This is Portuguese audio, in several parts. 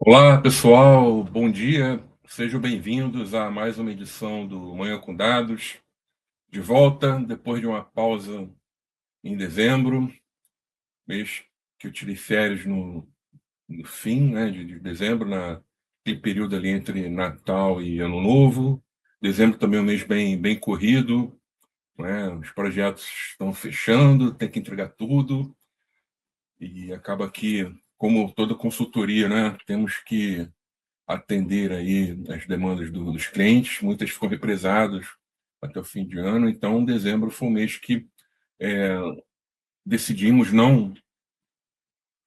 Olá, pessoal, bom dia. Sejam bem-vindos a mais uma edição do Manhã com Dados. De volta, depois de uma pausa em dezembro, mês que eu tirei férias no fim, né, de dezembro, naquele período ali entre Natal e Ano Novo. Dezembro também é um mês bem corrido, né? Os projetos estão fechando, tem que entregar tudo e acaba que, como toda consultoria, né, temos que atender aí as demandas dos clientes, muitas ficam represadas até o fim de ano, então dezembro foi um mês que é, decidimos não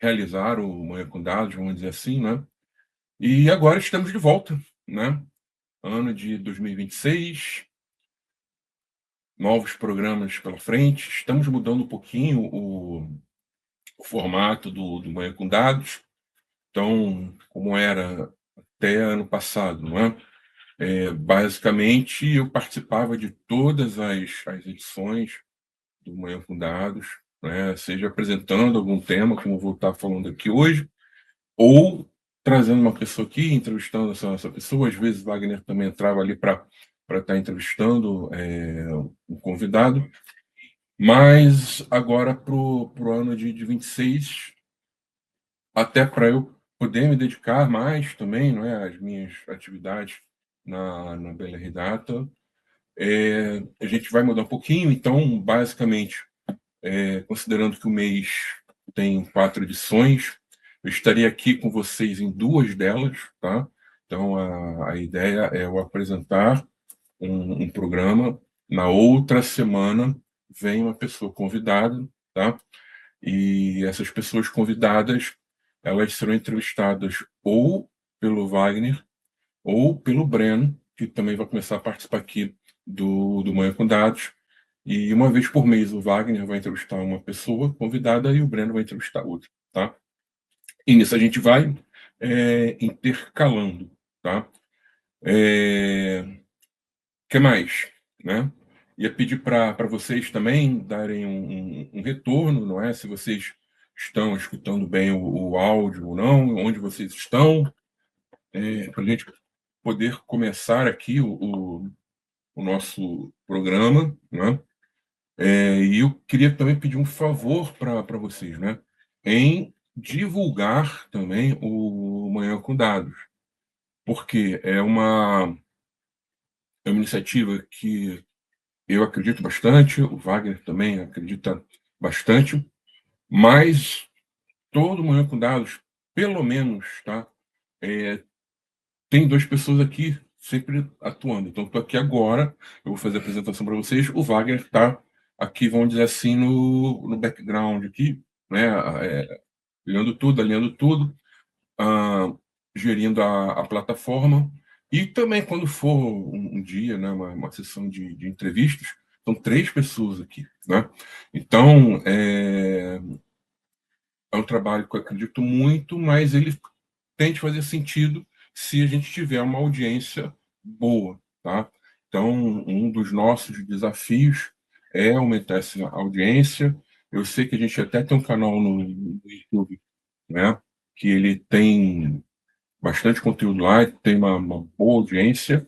realizar o Manhã com Dados, vamos dizer assim, né? E agora estamos de volta, né? Ano de 2026, novos programas pela frente, estamos mudando um pouquinho o formato do Manhã com Dados, então, como era até ano passado, não é? Basicamente, eu participava de todas as edições do Manhã com Dados, né, seja apresentando algum tema, como eu vou estar falando aqui hoje, ou trazendo uma pessoa aqui, entrevistando essa pessoa. Às vezes, Wagner também entrava ali para estar entrevistando um convidado. Mas agora, para o ano de 26, até para eu poder me dedicar mais também, não é, às minhas atividades na BLR Data. A gente vai mudar um pouquinho, então, basicamente, considerando que o mês tem 4 edições, eu estaria aqui com vocês em 2 delas, tá? Então, a ideia é eu apresentar um programa, na outra semana vem uma pessoa convidada, tá? E essas pessoas convidadas, elas serão entrevistadas ou pelo Wagner ou pelo Breno, que também vai começar a participar aqui do Manhã com Dados. E uma vez por mês o Wagner vai entrevistar uma pessoa convidada e o Breno vai entrevistar outra, tá? E nisso a gente vai intercalando, tá? Que mais, né? Ia pedir para vocês também darem um retorno, não é? Se vocês estão escutando bem o áudio ou não, onde vocês estão, para a gente poder começar aqui o nosso programa, né? E eu queria também pedir um favor para vocês, né? Em divulgar também o Manhã com Dados, porque é uma iniciativa que eu acredito bastante, o Wagner também acredita bastante, mas todo Manhã com Dados, pelo menos, tá? Tem 2 pessoas aqui sempre atuando. Então, estou aqui agora, eu vou fazer a apresentação para vocês. O Wagner está aqui, vamos dizer assim, no background aqui, né? Alinhando tudo, ah, gerindo a plataforma. E também, quando for um dia, né, uma sessão de entrevistas, são 3 pessoas aqui, né? Então, é um trabalho que eu acredito muito, mas ele tem de fazer sentido se a gente tiver uma audiência boa, tá? Então, um dos nossos desafios é aumentar essa audiência. Eu sei que a gente até tem um canal no YouTube, né? Que ele tem bastante conteúdo lá, tem uma boa audiência,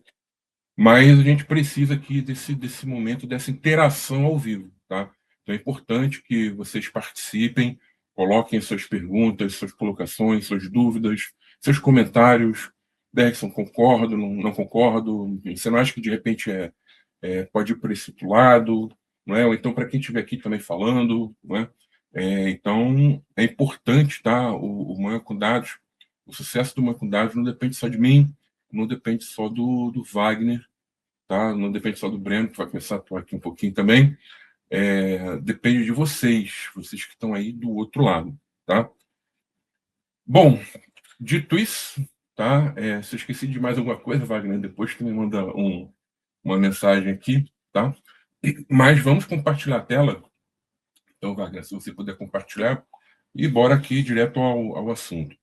mas a gente precisa aqui desse momento, dessa interação ao vivo, tá? Então é importante que vocês participem, coloquem suas perguntas, suas colocações, suas dúvidas, seus comentários. Bergson, concordo, não concordo? Você não acha que de repente pode ir por esse outro lado? Não é? Ou então, para quem estiver aqui também falando, não é? Então, é importante, tá? O Manhã com Dados, o sucesso do Manhã com Dados não depende só de mim, não depende só do Wagner, tá? Não depende só do Breno, que vai começar a atuar aqui um pouquinho também. Depende de vocês que estão aí do outro lado, tá? Bom, dito isso, tá? Se eu esqueci de mais alguma coisa, Wagner, depois tu me manda uma mensagem aqui, tá? Mas vamos compartilhar a tela. Então, Wagner, se você puder compartilhar, e bora aqui direto ao assunto.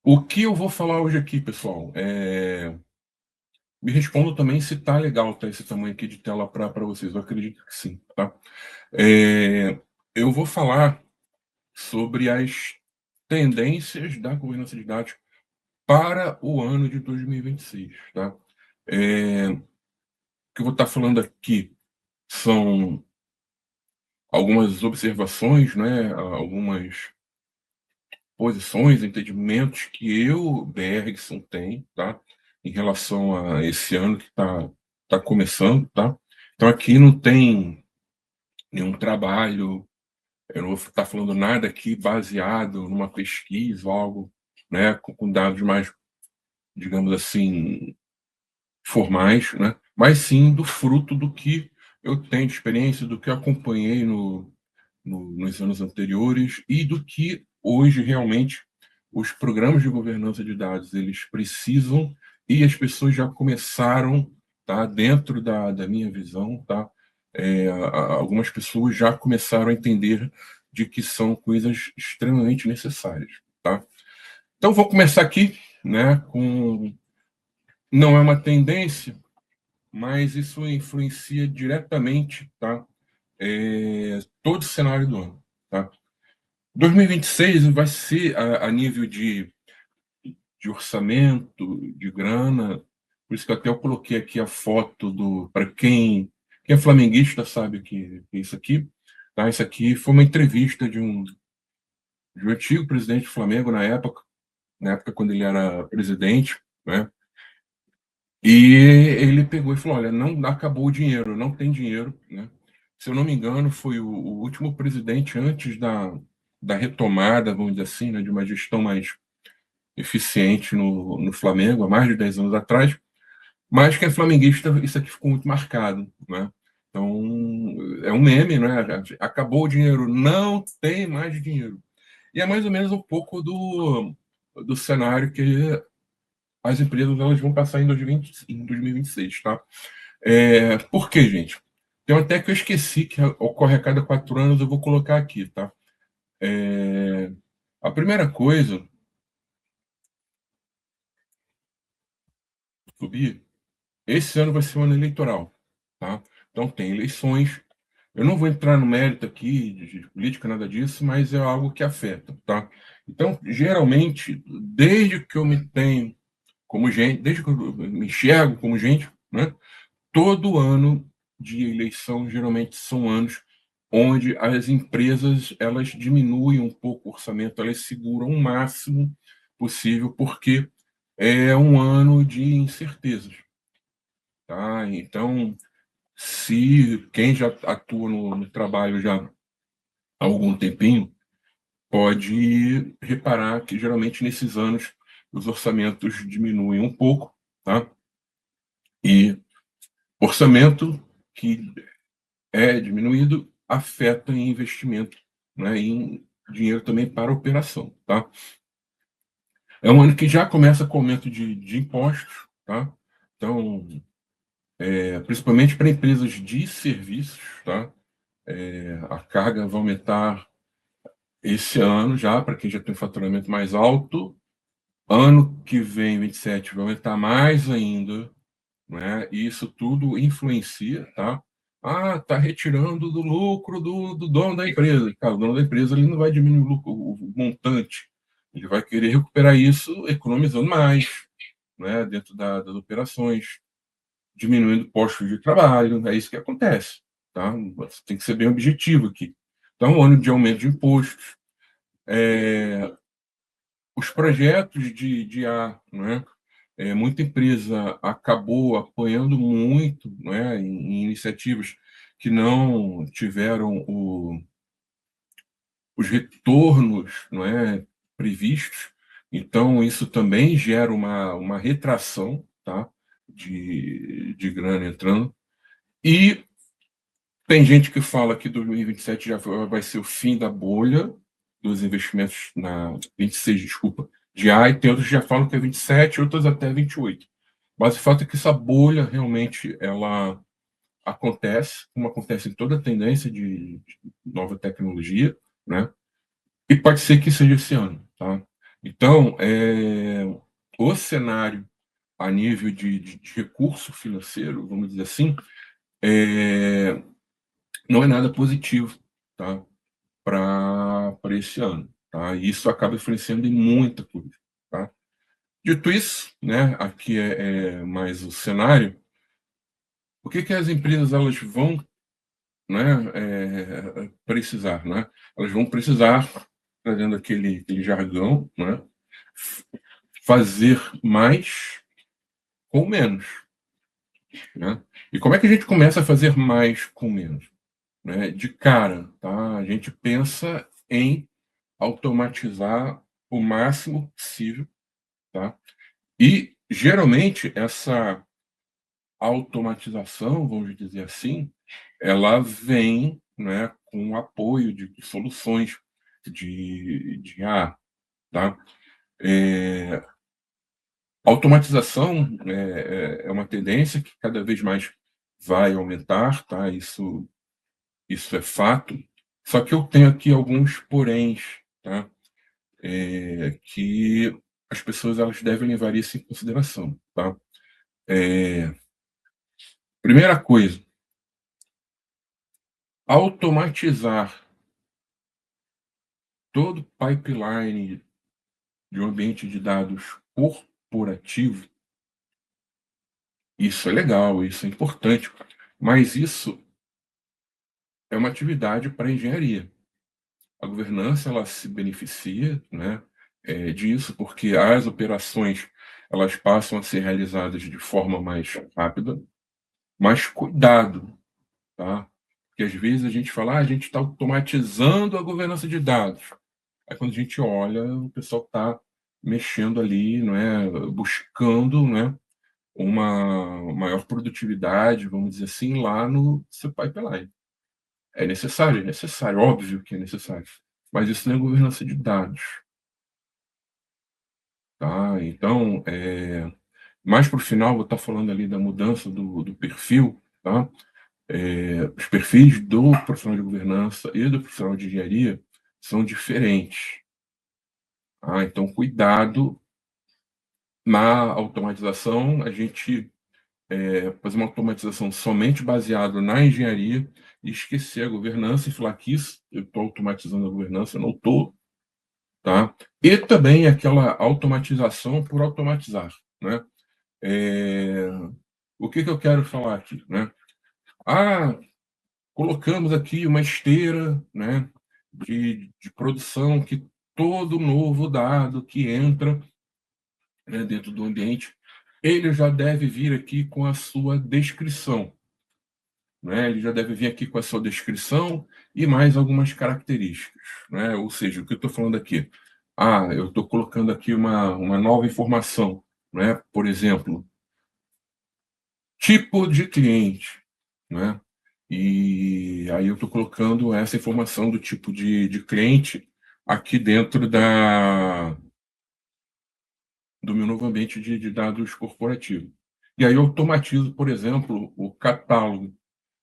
O que eu vou falar hoje aqui, pessoal? Me respondam também se tá legal, tá? Esse tamanho aqui de tela para vocês. Eu acredito que sim, tá? Eu vou falar sobre as tendências da governança de dados para o ano de 2026, tá? O que eu vou estar falando aqui são algumas observações, né, algumas posições, entendimentos que eu, Bergson, tenho, tá? Em relação a esse ano que tá começando, tá? Então aqui não tem nenhum trabalho, eu não vou estar falando nada aqui baseado numa pesquisa ou algo, né, com dados mais, digamos assim, formais, né? Mas sim do fruto do que eu tenho de experiência, do que eu acompanhei nos anos anteriores e do que hoje realmente os programas de governança de dados eles precisam e as pessoas já começaram, tá, dentro da minha visão, tá, algumas pessoas já começaram a entender de que são coisas extremamente necessárias, tá? Então vou começar aqui, né, com não é uma tendência, mas isso influencia diretamente, tá, todo o cenário do ano, tá? 2026 vai ser a nível de orçamento, de grana, por isso que até eu coloquei aqui a foto do para quem é flamenguista sabe que é isso aqui, tá? Isso aqui foi uma entrevista de um antigo presidente do Flamengo na época quando ele era presidente, né? E ele pegou e falou: olha, não acabou o dinheiro, não tem dinheiro, né? Se eu não me engano, foi o último presidente antes da retomada, vamos dizer assim, né, de uma gestão mais eficiente no Flamengo, há mais de 10 anos atrás. Mas que é flamenguista, isso aqui ficou muito marcado, né? Então, é um meme, né? Acabou o dinheiro, não tem mais dinheiro. E é mais ou menos um pouco do cenário que as empresas elas vão passar em 2026, tá? Por quê, gente? Tem até que eu esqueci que ocorre a cada 4 anos, eu vou colocar aqui, tá? A primeira coisa, subir, esse ano vai ser um ano eleitoral, tá? Então tem eleições. Eu não vou entrar no mérito aqui de política, nada disso, mas é algo que afeta, tá? Então, geralmente, desde que eu me tenho como gente, desde que eu me enxergo como gente, né? Todo ano de eleição geralmente são anos onde as empresas elas diminuem um pouco o orçamento, elas seguram o máximo possível, porque é um ano de incertezas, tá? Então, se quem já atua no trabalho já há algum tempinho, pode reparar que geralmente nesses anos os orçamentos diminuem um pouco, tá? E orçamento que é diminuído afeta em investimento, né? Em dinheiro também para operação, tá? É um ano que já começa com aumento de impostos, tá? Então, principalmente para empresas de serviços, tá? A carga vai aumentar esse ano já, para quem já tem um faturamento mais alto. Ano que vem, 27, vai aumentar mais ainda, né? E isso tudo influencia, tá? Ah, tá retirando do lucro do dono da empresa. Cara, o dono da empresa ele não vai diminuir o lucro, o montante. Ele vai querer recuperar isso economizando mais, né? Dentro das operações, diminuindo postos de trabalho. É isso que acontece, tá? Você tem que ser bem objetivo aqui. Então, um ano de aumento de impostos, os projetos de IA, né? Muita empresa acabou apoiando muito, né, em iniciativas que não tiveram os retornos, não é, previstos. Então, isso também gera uma retração, tá, de grana entrando. E tem gente que fala que 2027 já vai ser o fim da bolha dos investimentos na 26, desculpa, de A, e tem outros que já falam que é 27, outros até 28. Mas o fato é que essa bolha realmente ela acontece, como acontece em toda tendência de nova tecnologia, né? E pode ser que seja esse ano, tá? Então, o cenário a nível de recurso financeiro, vamos dizer assim, é, não é nada positivo, tá? Para esse ano. tá? E isso acaba influenciando em muita coisa, tá? Dito isso, né, aqui é mais o cenário. O que que as empresas elas vão, né, precisar, né? Elas vão precisar, trazendo aquele jargão, né, fazer mais com menos, né? E como é que a gente começa a fazer mais com menos, né? De cara, tá? A gente pensa em automatizar o máximo possível, tá? E geralmente essa automatização, vamos dizer assim, ela vem, né, com o apoio de soluções de IA, tá? É, automatização é uma tendência que cada vez mais vai aumentar, tá? Isso é fato. Só que eu tenho aqui alguns poréns, tá? Que as pessoas elas devem levar isso em consideração, tá? É, primeira coisa, automatizar todo o pipeline de um ambiente de dados corporativo, isso é legal, isso é importante, mas isso é uma atividade para engenharia. A governança ela se beneficia, né, disso, porque as operações elas passam a ser realizadas de forma mais rápida, mas cuidado, tá? Porque às vezes a gente fala, a gente está automatizando a governança de dados. Aí quando a gente olha, o pessoal está mexendo ali, não é, buscando, né, uma maior produtividade, vamos dizer assim, lá no seu pipeline. É necessário, óbvio que é necessário. Mas isso não é governança de dados, tá? Então, mais para o final, vou estar falando ali da mudança do perfil, tá? Os perfis do profissional de governança e do profissional de engenharia são diferentes, tá? Então, cuidado na automatização, a gente fazer uma automatização somente baseado na engenharia e esquecer a governança e falar que isso, eu estou automatizando a governança, eu não estou, tá? E também aquela automatização por automatizar, né? É, o que que eu quero falar aqui, né? Ah, colocamos aqui uma esteira, né, de produção que todo novo dado que entra, né, dentro do ambiente, ele já deve vir aqui com a sua descrição, né? Ele já deve vir aqui com a sua descrição e mais algumas características, né? Ou seja, o que eu estou falando aqui? Eu estou colocando aqui uma nova informação, né? Por exemplo, tipo de cliente, né? E aí eu estou colocando essa informação do tipo de cliente aqui dentro do meu novo ambiente de dados corporativo. E aí eu automatizo, por exemplo, o catálogo.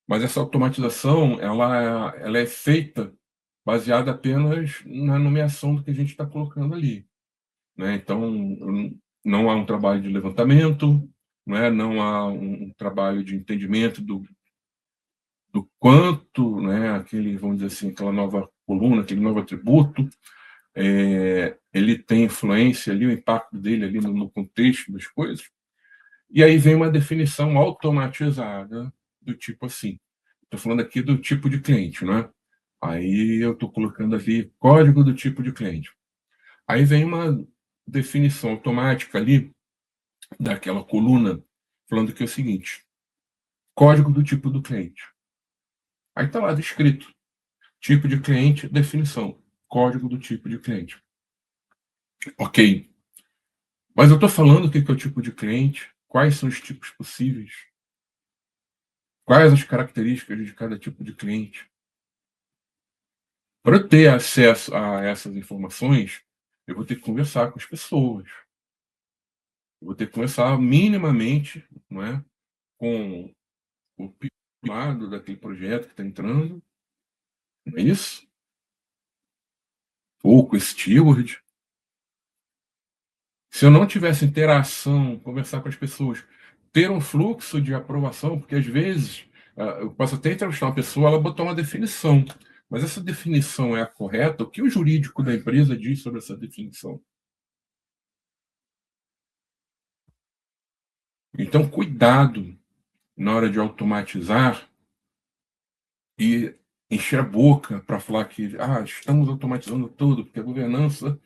Mas essa automatização, ela é feita baseada apenas na nomeação do que a gente está colocando ali, né? Então, não há um trabalho de levantamento, né? Não há um trabalho de entendimento do quanto, né, vamos dizer assim, aquela nova coluna, aquele novo atributo, ele tem influência ali, o impacto dele ali no contexto das coisas. E aí vem uma definição automatizada do tipo assim. Estou falando aqui do tipo de cliente, né? Aí eu estou colocando ali código do tipo de cliente. Aí vem uma definição automática ali daquela coluna falando que é o seguinte: código do tipo do cliente. Aí está lá descrito: tipo de cliente, definição, código do tipo de cliente. Ok. Mas eu estou falando o que é o tipo de cliente, quais são os tipos possíveis, quais as características de cada tipo de cliente. Para eu ter acesso a essas informações, eu vou ter que conversar com as pessoas. Eu vou ter que conversar minimamente, não é, com o lado daquele projeto que está entrando, não é isso? Ou com esse steward. Se eu não tivesse interação, conversar com as pessoas, ter um fluxo de aprovação, porque às vezes eu posso até entrevistar uma pessoa, ela botou uma definição, Mas essa definição é a correta? O que o jurídico da empresa diz sobre essa definição? Então, cuidado na hora de automatizar e encher a boca para falar que estamos automatizando tudo, porque a governança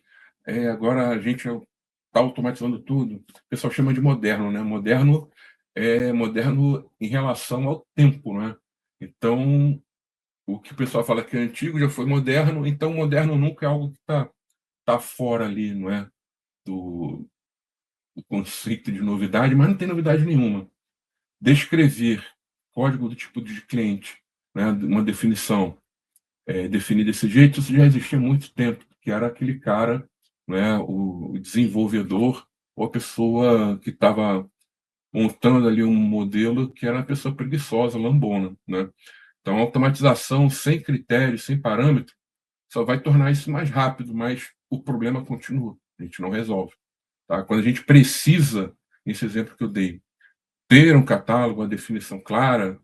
agora a gente está automatizando tudo. O pessoal chama de moderno, né? Moderno é moderno em relação ao tempo, né? Então, o que o pessoal fala que é antigo já foi moderno, então moderno nunca é algo que tá fora ali, não é? Do conceito de novidade, mas não tem novidade nenhuma. Descrever código do tipo de cliente, né? Uma definição definir desse jeito, isso já existia há muito tempo, que era aquele cara, né, o desenvolvedor, ou a pessoa que estava montando ali um modelo que era uma pessoa preguiçosa, lambona, né? Então, a automatização sem critério, sem parâmetro, só vai tornar isso mais rápido, mas o problema continua, a gente não resolve. Tá? Quando a gente precisa, nesse exemplo que eu dei, ter um catálogo, uma definição clara,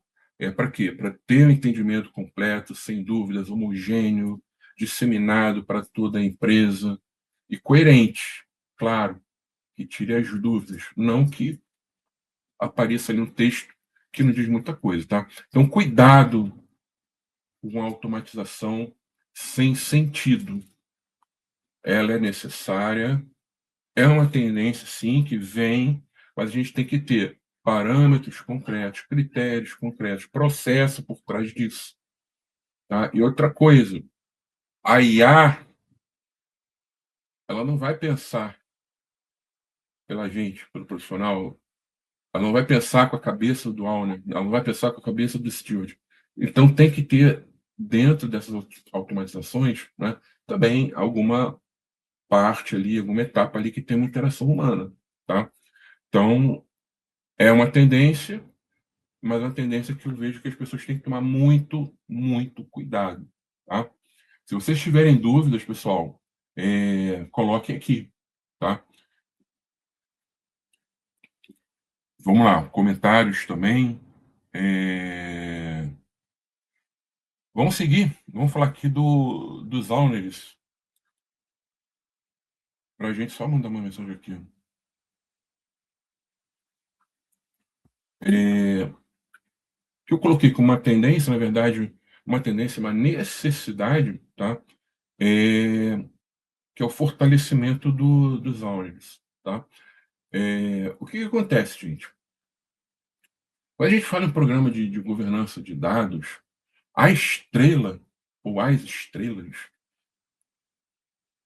para quê? Para ter um entendimento completo, sem dúvidas, homogêneo, disseminado para toda a empresa e coerente, claro, que tire as dúvidas, não que apareça ali um texto que não diz muita coisa, tá? Então, cuidado com a automatização sem sentido. Ela é necessária, é uma tendência, sim, que vem, mas a gente tem que ter parâmetros concretos, critérios concretos, processo por trás disso. Tá? E outra coisa, a IA, ela não vai pensar pela gente, pelo profissional, ela não vai pensar com a cabeça do Auner, ela não vai pensar com a cabeça do Steward. Então tem que ter, dentro dessas automatizações, né, também alguma parte ali, alguma etapa ali que tem uma interação humana. Tá? Então, é uma tendência, mas é uma tendência que eu vejo que as pessoas têm que tomar muito, muito cuidado. Tá? Se vocês tiverem dúvidas, pessoal, coloquem aqui. Tá? Vamos lá, comentários também. Vamos seguir, vamos falar aqui dos owners, para a gente só mandar uma mensagem aqui. Que eu coloquei como uma tendência, na verdade, uma tendência, uma necessidade, tá? Que é o fortalecimento dos owners, tá? O que acontece, gente? Quando a gente fala em programa de governança de dados, a estrela, ou as estrelas,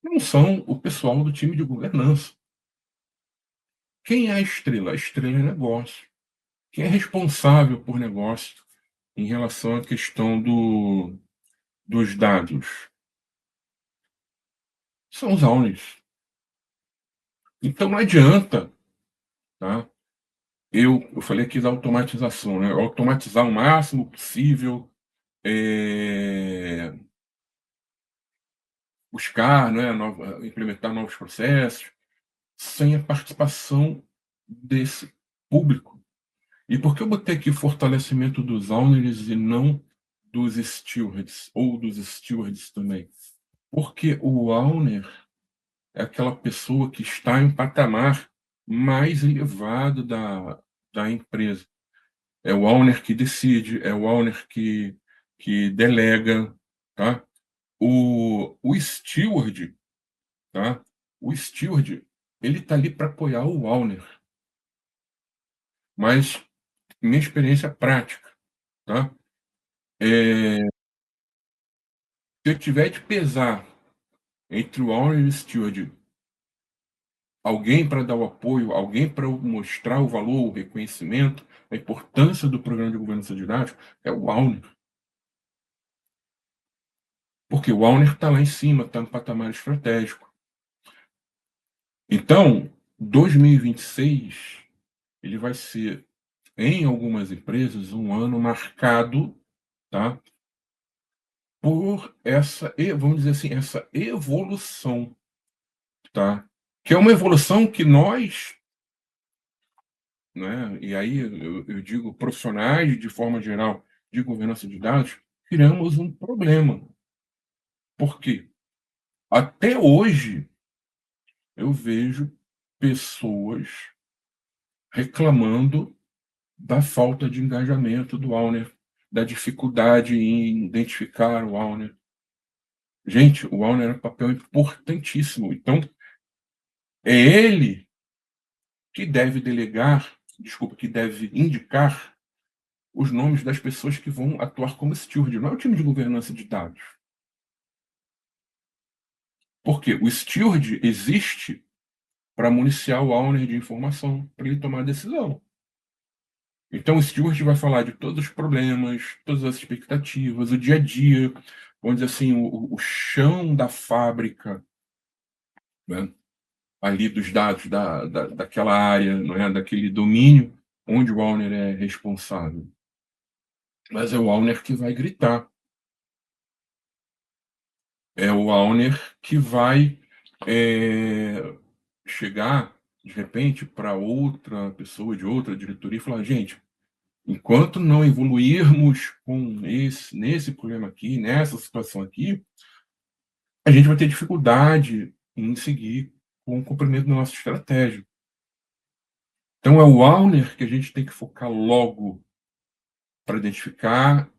não são o pessoal do time de governança. Quem é a estrela? A estrela é negócio. Quem é responsável por negócio em relação à questão dos dados? São os owners. Então não adianta, tá? Eu falei aqui da automatização, né? Automatizar o máximo possível, buscar, né, implementar novos processos, sem a participação desse público. E por que eu botei aqui fortalecimento dos owners e não dos stewards, ou dos stewards também? Porque o owner é aquela pessoa que está em um patamar mais elevado da empresa. É o owner que decide, é o owner que delega, tá? O steward, tá? O steward, ele está ali para apoiar o owner, mas minha experiência prática, tá? Se eu tiver de pesar entre o owner e o steward, alguém para dar o apoio, alguém para mostrar o valor, o reconhecimento, a importância do programa de governança de dados, é o owner. Porque o owner está lá em cima, está no patamar estratégico. Então, 2026, ele vai ser, em algumas empresas, um ano marcado, tá, por essa, vamos dizer assim, essa evolução, tá? Que é uma evolução que nós, né, e aí eu digo profissionais, de forma geral, de governança de dados, criamos um problema. Por quê? Até hoje, eu vejo pessoas reclamando da falta de engajamento do Auner, da dificuldade em identificar o Auner. Gente, o Auner é um papel importantíssimo. Então, é ele que deve delegar, desculpa, que deve indicar os nomes das pessoas que vão atuar como steward. Não é o time de governança de dados. Porque o steward existe para municiar o owner de informação, para ele tomar a decisão. Então, o steward vai falar de todos os problemas, todas as expectativas, o dia a dia, vamos dizer assim, o chão da fábrica, né? Ali dos dados daquela área, não é? Daquele domínio onde o owner é responsável. Mas é o owner que vai gritar. É o owner que vai chegar, de repente, para outra pessoa de outra diretoria e falar: gente, enquanto não evoluirmos nesse problema aqui, nessa situação aqui, a gente vai ter dificuldade em seguir com o cumprimento da nossa estratégia. Então, é o owner que a gente tem que focar logo para identificar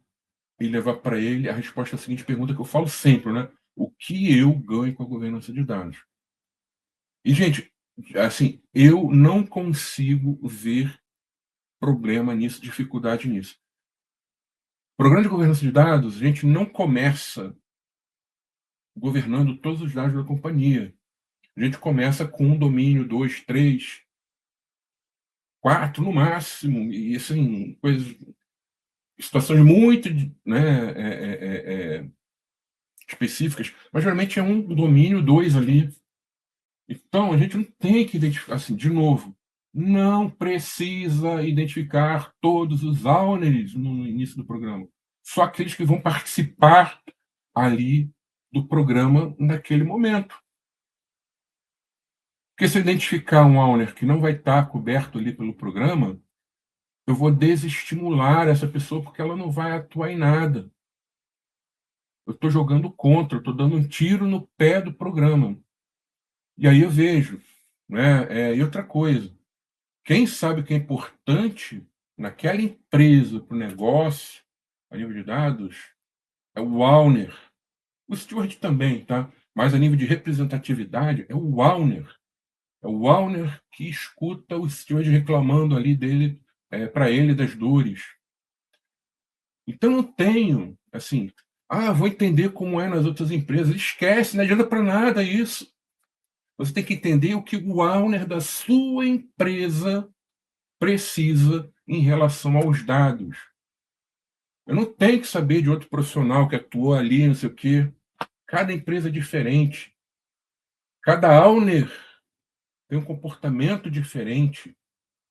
e levar para ele a resposta à seguinte pergunta que eu falo sempre, né? O que eu ganho com a governança de dados? E, gente, assim, eu não consigo ver problema nisso, dificuldade nisso. Programa de governança de dados, a gente não começa governando todos os dados da companhia. A gente começa com um domínio, 2, 3, 4 no máximo, e assim, situações muito, né, específicas, mas geralmente é um domínio, 2 ali. Então, a gente não tem que identificar, assim, de novo, não precisa identificar todos os owners no início do programa. Só aqueles que vão participar ali do programa naquele momento. Porque se eu identificar um owner que não vai estar coberto ali pelo programa, eu vou desestimular essa pessoa porque ela não vai atuar em nada. Eu estou jogando contra, eu estou dando um tiro no pé do programa. E aí eu vejo, né? E outra coisa, quem sabe que é importante naquela empresa, para o negócio, a nível de dados, é o owner. O steward também, tá? Mas a nível de representatividade, é o owner. É o owner que escuta o steward reclamando ali dele, para ele das dores. Então eu tenho, assim, vou entender como é nas outras empresas. Esquece, não adianta para nada isso. Você tem que entender o que o owner da sua empresa precisa em relação aos dados. Eu não tenho que saber de outro profissional que atuou ali, não sei o quê. Cada empresa é diferente. Cada owner tem um comportamento diferente,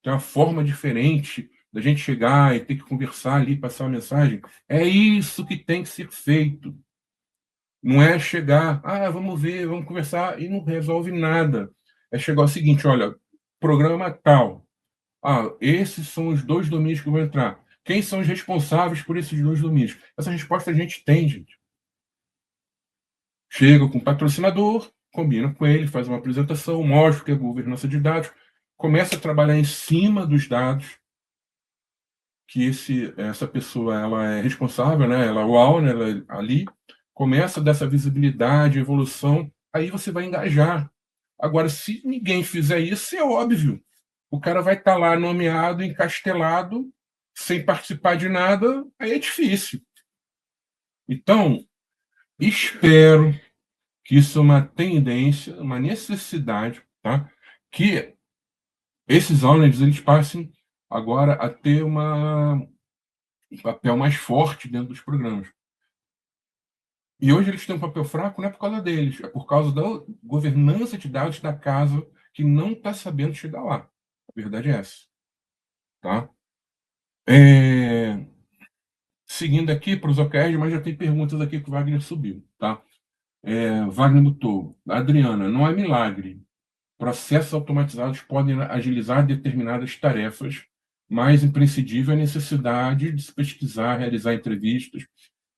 tem uma forma diferente da gente chegar e ter que conversar ali, passar uma mensagem. É isso que tem que ser feito. Não é chegar, vamos ver, vamos conversar, e não resolve nada. É chegar ao seguinte: olha, programa tal. Esses são os 2 domínios que vão entrar. Quem são os responsáveis por esses 2 domínios? Essa resposta a gente tem, gente. Chega com o patrocinador, combina com ele, faz uma apresentação, mostra o que é governança de dados, começa a trabalhar em cima dos dados que essa pessoa ela é responsável, né? Ela é o owner, ela é ali, começa dessa visibilidade, evolução, aí você vai engajar. Agora, se ninguém fizer isso, é óbvio. O cara vai estar lá nomeado, encastelado, sem participar de nada, aí é difícil. Então, espero que isso é uma tendência, uma necessidade, tá? Que esses owners eles passem agora a ter um papel mais forte dentro dos programas. E hoje eles têm um papel fraco não é por causa deles, é por causa da governança de dados da casa que não está sabendo chegar lá. A verdade é essa. Tá? Seguindo aqui para os OKRs, mas já tem perguntas aqui que o Wagner subiu. Tá? Wagner botou: Adriana, não é milagre. Processos automatizados podem agilizar determinadas tarefas, mas imprescindível é a necessidade de se pesquisar, realizar entrevistas.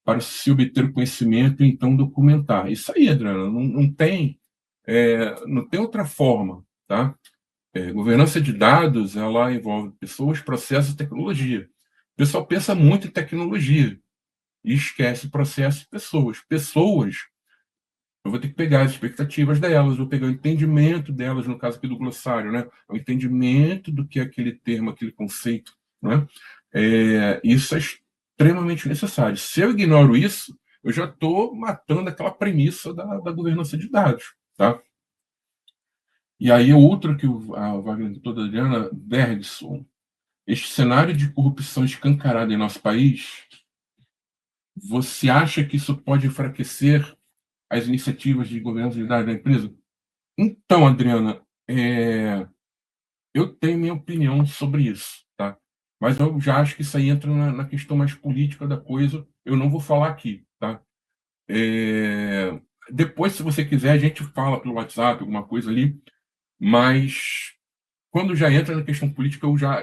para se obter o conhecimento e então documentar. Isso aí, Adriana, não tem outra forma, tá? Governança de dados, ela envolve pessoas, processos e tecnologia. O pessoal pensa muito em tecnologia e esquece processo e pessoas. Pessoas, eu vou ter que pegar as expectativas delas, vou pegar o entendimento delas, no caso aqui do glossário, né? O entendimento do que é aquele termo, aquele conceito, né? Isso é extremamente necessário. Se eu ignoro isso, eu já estou matando aquela premissa da governança de dados, tá? E aí, outro que a Wagner toda Adriana Bergson, este cenário de corrupção escancarada em nosso país, você acha que isso pode enfraquecer as iniciativas de governança de dados da empresa? Então, Adriana, eu tenho minha opinião sobre isso, tá? Mas eu já acho que isso aí entra na questão mais política da coisa. Eu não vou falar aqui, tá? Depois, se você quiser, a gente fala pelo WhatsApp, alguma coisa ali. Mas quando já entra na questão política, eu já.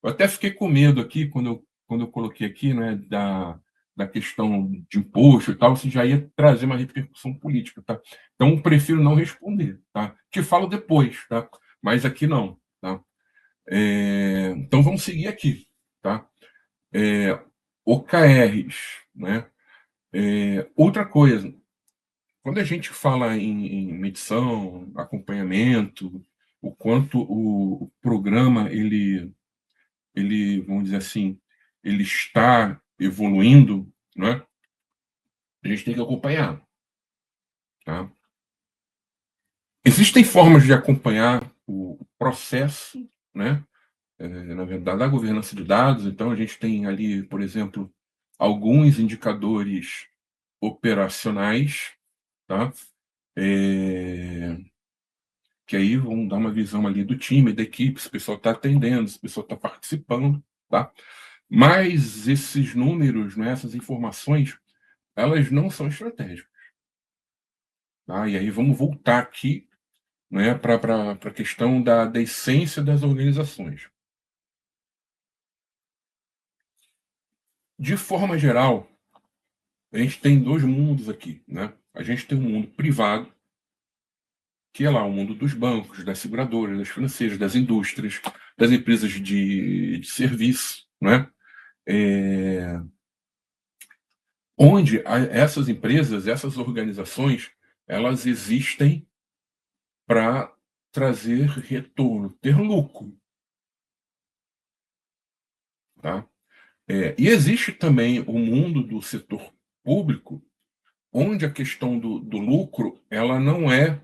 Eu até fiquei com medo aqui quando eu coloquei aqui, né, da questão de imposto e tal, se já ia trazer uma repercussão política, tá? Então, eu prefiro não responder, tá? Te falo depois, tá? Mas aqui não, tá? Então, vamos seguir aqui, tá? OKRs, né? Outra coisa, quando a gente fala em medição, acompanhamento, o quanto o programa vamos dizer assim, ele está evoluindo, né? A gente tem que acompanhar, tá? Existem formas de acompanhar o processo, né? Na verdade, da governança de dados. Então, a gente tem ali, por exemplo, alguns indicadores operacionais, tá? Que aí vão dar uma visão ali do time, da equipe, se o pessoal está atendendo, se o pessoal está participando, tá? Mas esses números, né, essas informações, elas não são estratégicas, tá? E aí vamos voltar aqui, né, para a questão da essência das organizações. De forma geral, a gente tem dois mundos aqui, né? A gente tem um mundo privado, que é lá o mundo dos bancos, das seguradoras, das financeiras, das indústrias, das empresas de serviço, né? Onde essas empresas, essas organizações, elas existem para trazer retorno, ter lucro, tá? E existe também o mundo do setor público, onde a questão do lucro ela não é,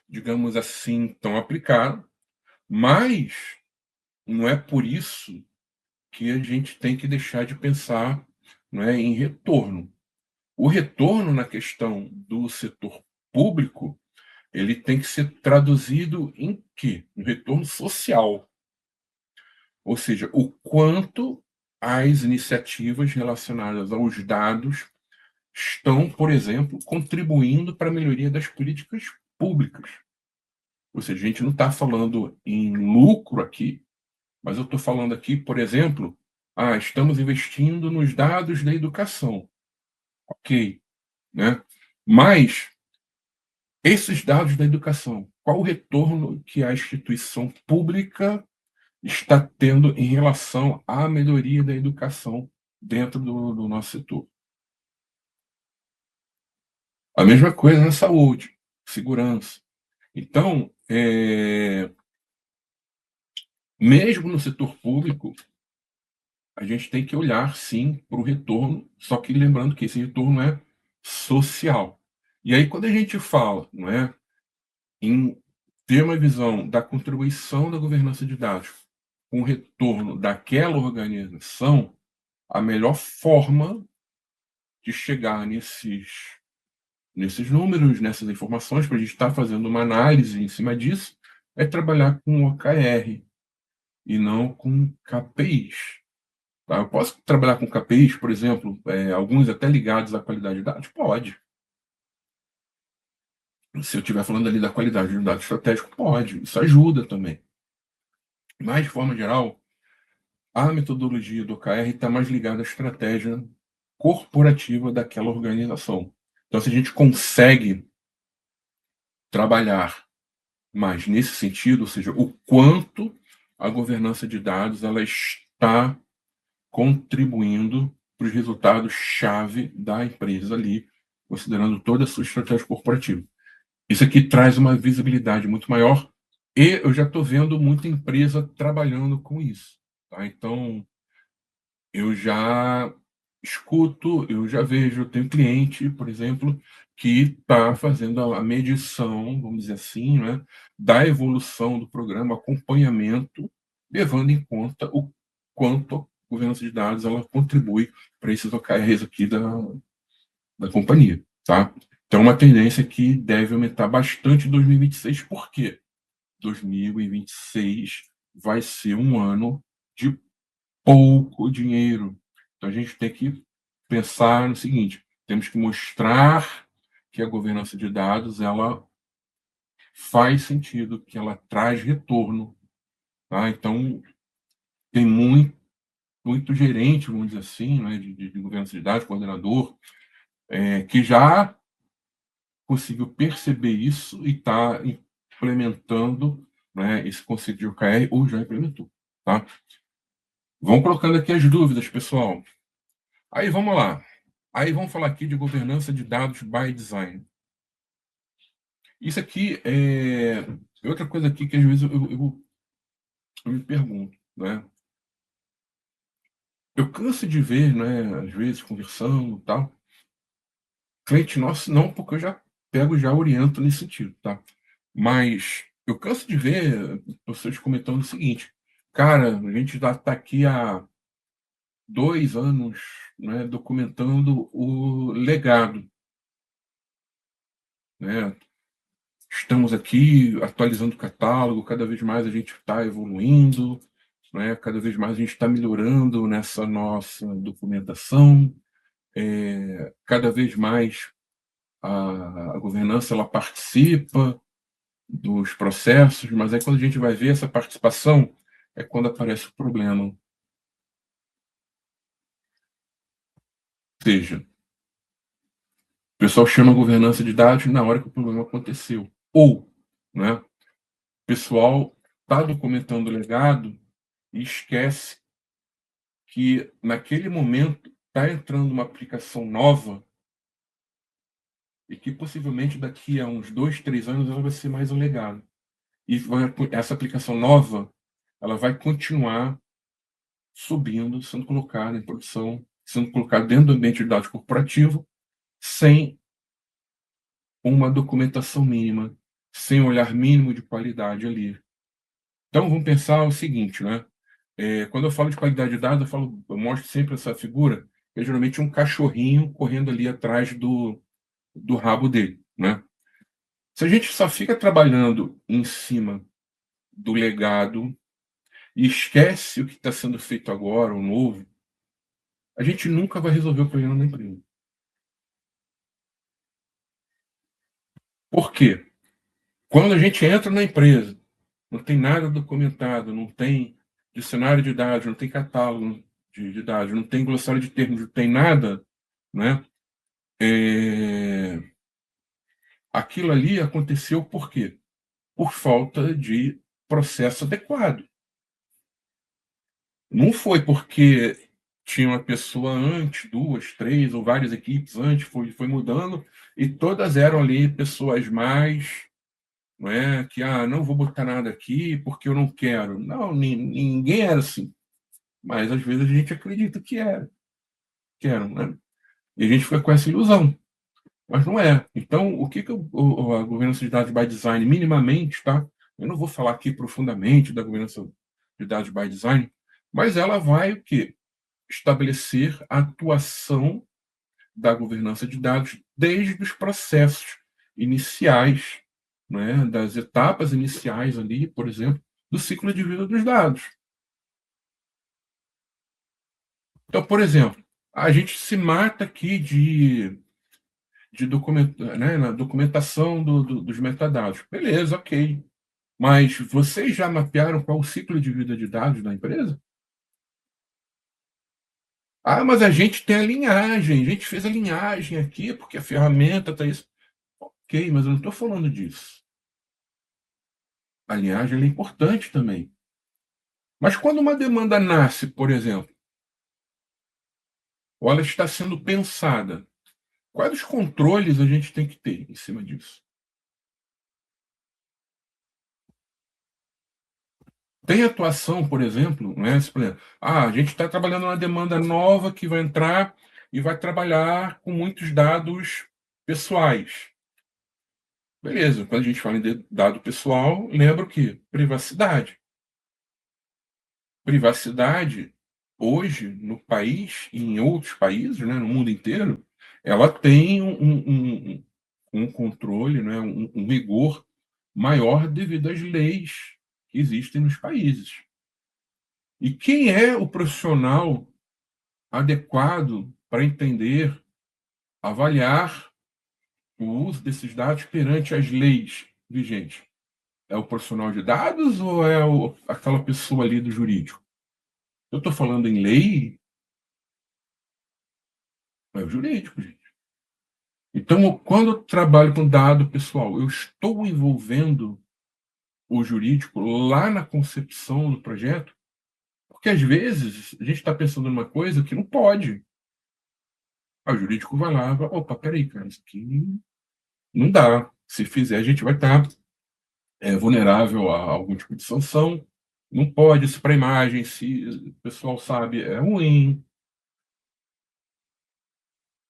digamos assim, tão aplicada, mas não é por isso que a gente tem que deixar de pensar, não é, em retorno. O retorno na questão do setor público, ele tem que ser traduzido em quê? No retorno social. Ou seja, o quanto as iniciativas relacionadas aos dados estão, por exemplo, contribuindo para a melhoria das políticas públicas. Ou seja, a gente não está falando em lucro aqui, mas eu estou falando aqui, por exemplo, estamos investindo nos dados da educação. Ok, né? Mas esses dados da educação, qual o retorno que a instituição pública está tendo em relação à melhoria da educação dentro do nosso setor? A mesma coisa na saúde, segurança. Então, mesmo no setor público, a gente tem que olhar, sim, para o retorno, só que lembrando que esse retorno é social. E aí, quando a gente fala, não é, em ter uma visão da contribuição da governança de dados com o retorno daquela organização, a melhor forma de chegar nesses números, nessas informações, para a gente estar fazendo uma análise em cima disso, é trabalhar com OKR e não com KPIs. Tá? Eu posso trabalhar com KPIs, por exemplo, alguns até ligados à qualidade de dados? Pode. Se eu estiver falando ali da qualidade de um dado estratégico, pode. Isso ajuda também. Mas, de forma geral, a metodologia do OKR está mais ligada à estratégia corporativa daquela organização. Então, se a gente consegue trabalhar mais nesse sentido, ou seja, o quanto a governança de dados ela está contribuindo para os resultados-chave da empresa ali, considerando toda a sua estratégia corporativa. Isso aqui traz uma visibilidade muito maior e eu já estou vendo muita empresa trabalhando com isso. Tá? Então, eu já escuto, eu já vejo, eu tenho cliente, por exemplo, que está fazendo a medição, vamos dizer assim, né, da evolução do programa, acompanhamento, levando em conta o quanto a governança de dados ela contribui para esses OKRs aqui da companhia. Tá? Então, é uma tendência que deve aumentar bastante em 2026. Por quê? 2026 vai ser um ano de pouco dinheiro. Então, a gente tem que pensar no seguinte: temos que mostrar que a governança de dados ela faz sentido, que ela traz retorno. Tá? Então, tem muito gerente, vamos dizer assim, né, de governança de dados, coordenador, que já conseguiu perceber isso e está implementando, né, esse conceito de OKR ou já implementou. Tá? Vão colocando aqui as dúvidas, pessoal. Aí vamos lá. Aí vamos falar aqui de governança de dados by design. Isso aqui é outra coisa aqui que às vezes eu me pergunto, né? Eu canso de ver, né, às vezes conversando e tal, cliente nosso não, porque eu já pego, já oriento nesse sentido, tá? Mas eu canso de ver vocês comentando o seguinte: cara, a gente já está aqui há 2 anos, né, documentando o legado, né? Estamos aqui atualizando o catálogo, cada vez mais a gente está evoluindo, né? Cada vez mais a gente está melhorando nessa nossa documentação, cada vez mais a governança ela participa dos processos, mas aí quando a gente vai ver essa participação, é quando aparece o problema. Ou seja, o pessoal chama a governança de dados na hora que o problema aconteceu. Ou, né, o pessoal está documentando o legado e esquece que naquele momento está entrando uma aplicação nova e que possivelmente daqui a uns 2, 3 anos ela vai ser mais um legado. E essa aplicação nova ela vai continuar subindo, sendo colocada em produção, sendo colocada dentro do ambiente de dados corporativo, sem uma documentação mínima, sem um olhar mínimo de qualidade ali. Então vamos pensar o seguinte, né? Quando eu falo de qualidade de dados, eu mostro sempre essa figura, que é geralmente um cachorrinho correndo ali atrás do rabo dele, né? Se a gente só fica trabalhando em cima do legado e esquece o que está sendo feito agora, o novo, a gente nunca vai resolver o problema da empresa. Por quê? Quando a gente entra na empresa, não tem nada documentado, não tem dicionário de dados, não tem catálogo de dados, não tem glossário de termos, não tem nada, né? Aquilo ali aconteceu por quê? Por falta de processo adequado. Não foi porque tinha uma pessoa antes, 2, 3 ou várias equipes antes, foi mudando, e todas eram ali pessoas mais, não é? Que, não vou botar nada aqui porque eu não quero. Não, ninguém era assim. Mas às vezes a gente acredita que eram, né? E a gente fica com essa ilusão. Mas não é. Então, o que a governança de dados by design, minimamente, tá? Eu não vou falar aqui profundamente da governança de dados by design, mas ela vai o quê? Estabelecer a atuação da governança de dados desde os processos iniciais, né, das etapas iniciais ali, por exemplo, do ciclo de vida dos dados. Então, por exemplo, a gente se mata aqui né, na documentação dos metadados. Beleza, ok. Mas vocês já mapearam qual o ciclo de vida de dados da empresa? Ah, mas a gente tem a linhagem, a gente fez a linhagem aqui, porque a ferramenta está isso. Ok, mas eu não estou falando disso. A linhagem é importante também. Mas quando uma demanda nasce, por exemplo, ou ela está sendo pensada, quais os controles a gente tem que ter em cima disso? Tem atuação, por exemplo, né? Por exemplo, a gente está trabalhando uma demanda nova que vai entrar e vai trabalhar com muitos dados pessoais. Beleza, quando a gente fala em dado pessoal, lembra o quê? Privacidade. Privacidade, hoje, no país e em outros países, né, no mundo inteiro, ela tem um controle, né, um rigor maior devido às leis que existem nos países. E quem é o profissional adequado para entender, avaliar o uso desses dados perante as leis vigentes? É o profissional de dados ou é aquela pessoa ali do jurídico? Eu estou falando em lei, é o jurídico, gente. Então, quando eu trabalho com dado pessoal, eu estou envolvendo o jurídico lá na concepção do projeto, porque às vezes a gente está pensando numa coisa que não pode. Aí o jurídico vai lá e vai, opa, peraí, cara, isso aqui não dá. Se fizer, a gente vai estar vulnerável a algum tipo de sanção. Não pode, isso para a imagem, se o pessoal sabe, é ruim.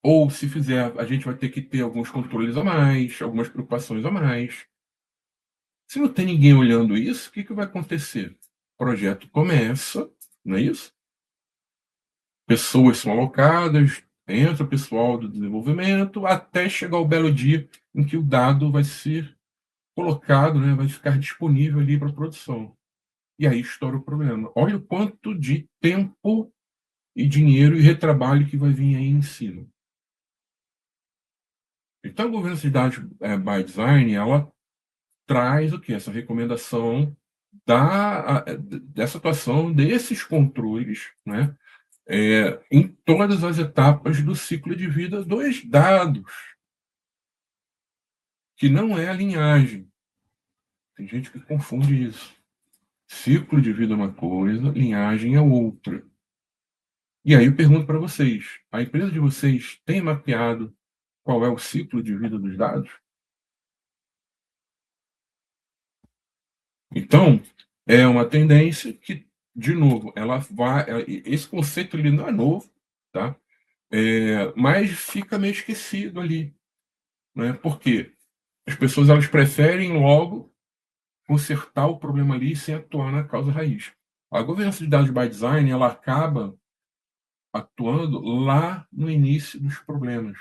Ou se fizer, a gente vai ter que ter alguns controles a mais, algumas preocupações a mais. Se não tem ninguém olhando isso, o que que vai acontecer? O projeto começa, não é isso? Pessoas são alocadas, entra o pessoal do desenvolvimento, até chegar o belo dia em que o dado vai ser colocado, né, vai ficar disponível ali para produção. E aí estoura o problema. Olha o quanto de tempo e dinheiro e retrabalho que vai vir aí em cima. Então, a governança de dados by design, ela traz o que? Essa recomendação dessa atuação, desses controles, né? Em todas as etapas do ciclo de vida dos dados, que não é a linhagem. Tem gente que confunde isso. Ciclo de vida é uma coisa, linhagem é outra. E aí eu pergunto para vocês: a empresa de vocês tem mapeado qual é o ciclo de vida dos dados? Então, é uma tendência que, de novo, ela vai. Esse conceito ele não é novo, tá? Mas fica meio esquecido ali, né? Porque as pessoas elas preferem logo consertar o problema ali sem atuar na causa raiz. A governança de dados by design ela acaba atuando lá no início dos problemas,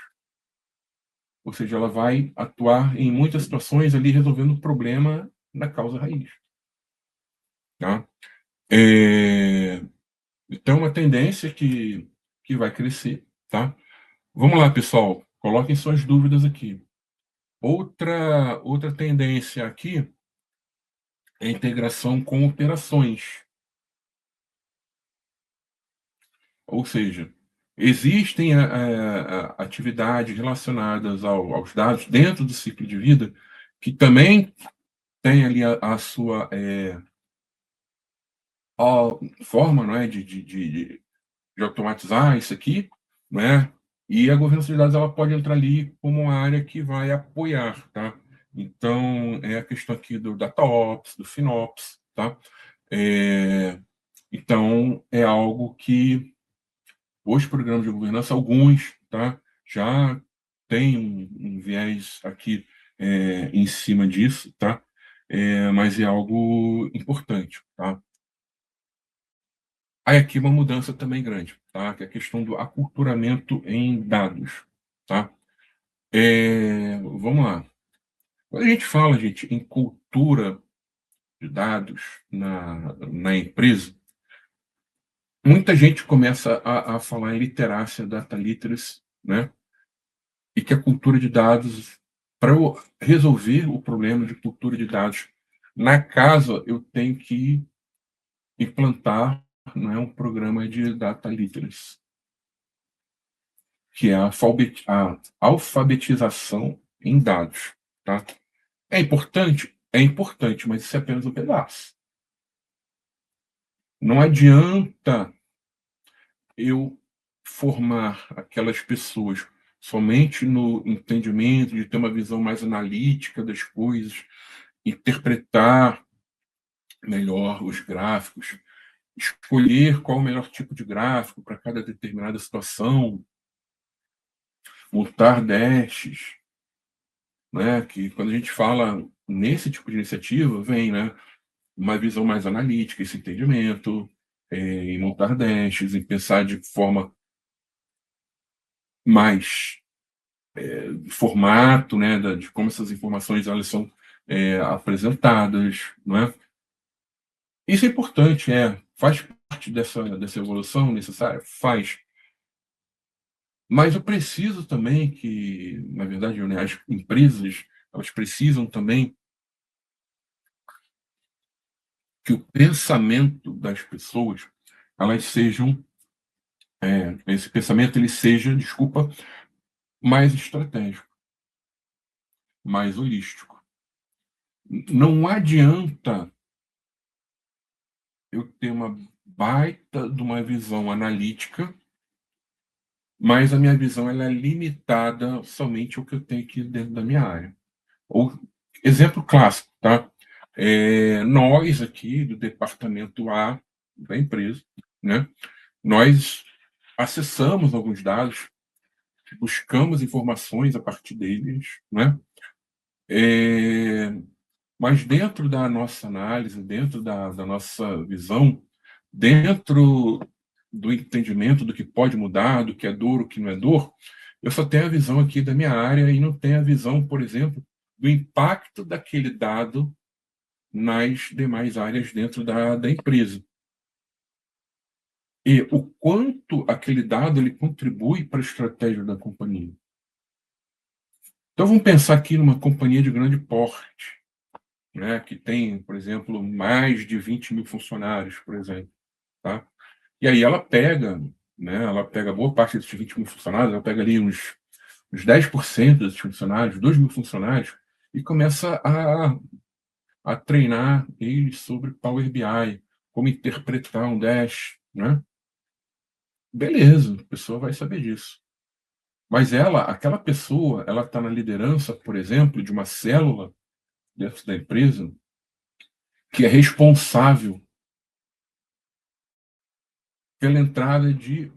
ou seja, ela vai atuar em muitas situações ali resolvendo o problema na causa raiz, tá? É, Então, é uma tendência que vai crescer, tá? Vamos lá, pessoal, coloquem suas dúvidas aqui. Outra tendência aqui é a integração com operações. Ou seja, existem atividades relacionadas aos dados dentro do ciclo de vida que também tem ali a sua forma, não é, de automatizar isso aqui, né? E a governança de dados ela pode entrar ali como uma área que vai apoiar, tá? Então, é a questão aqui do DataOps, do FinOps, tá? É, então, é algo que os programas de governança, alguns, tá? Já tem um viés aqui em cima disso, tá? Mas é algo importante, tá? Aí aqui uma mudança também grande, tá? Que é a questão do aculturamento em dados, tá? Vamos lá. Quando a gente fala, gente, em cultura de dados na empresa, muita gente começa a falar em literacia, data literacy, né? E que a cultura de dados, para eu resolver o problema de cultura de dados na casa, eu tenho que implantar, não é, um programa de data literacy. que é a alfabetização em dados, tá? É importante? É importante, mas isso é apenas um pedaço. Não adianta eu formar aquelas pessoas somente no entendimento de ter uma visão mais analítica das coisas, interpretar melhor os gráficos, escolher qual o melhor tipo de gráfico para cada determinada situação, montar dashes, né? Que quando a gente fala nesse tipo de iniciativa, vem, né, uma visão mais analítica, esse entendimento, em montar dashes, em pensar de forma mais formato, né, de como essas informações elas são apresentadas, não é? Isso é importante, faz parte dessa evolução necessária? Faz. Mas eu preciso também que, na verdade, né, as empresas, elas precisam também que o pensamento das pessoas, elas sejam, esse pensamento ele seja, desculpa, mais estratégico, mais holístico. Não adianta eu ter uma baita de uma visão analítica, mas a minha visão ela é limitada somente ao que eu tenho aqui dentro da minha área. Ou, exemplo clássico, tá? Nós aqui do departamento A da empresa, né? Nós acessamos alguns dados, buscamos informações a partir deles, né? Mas dentro da nossa análise, dentro da nossa visão, dentro do entendimento do que pode mudar, do que é dor, o que não é dor, eu só tenho a visão aqui da minha área e não tenho a visão, por exemplo, do impacto daquele dado nas demais áreas dentro da empresa. E o quanto aquele dado ele contribui para a estratégia da companhia. Então vamos pensar aqui numa companhia de grande porte, né, que tem, por exemplo, mais de 20 mil funcionários, por exemplo. Tá? E aí ela pega boa parte desses 20 mil funcionários, ela pega ali uns 10% desses funcionários, 2 mil funcionários, e começa a treinar eles sobre Power BI, como interpretar um dash, né? Beleza, a pessoa vai saber disso. Mas aquela pessoa, ela está na liderança, por exemplo, de uma célula dentro da empresa que é responsável pela entrada de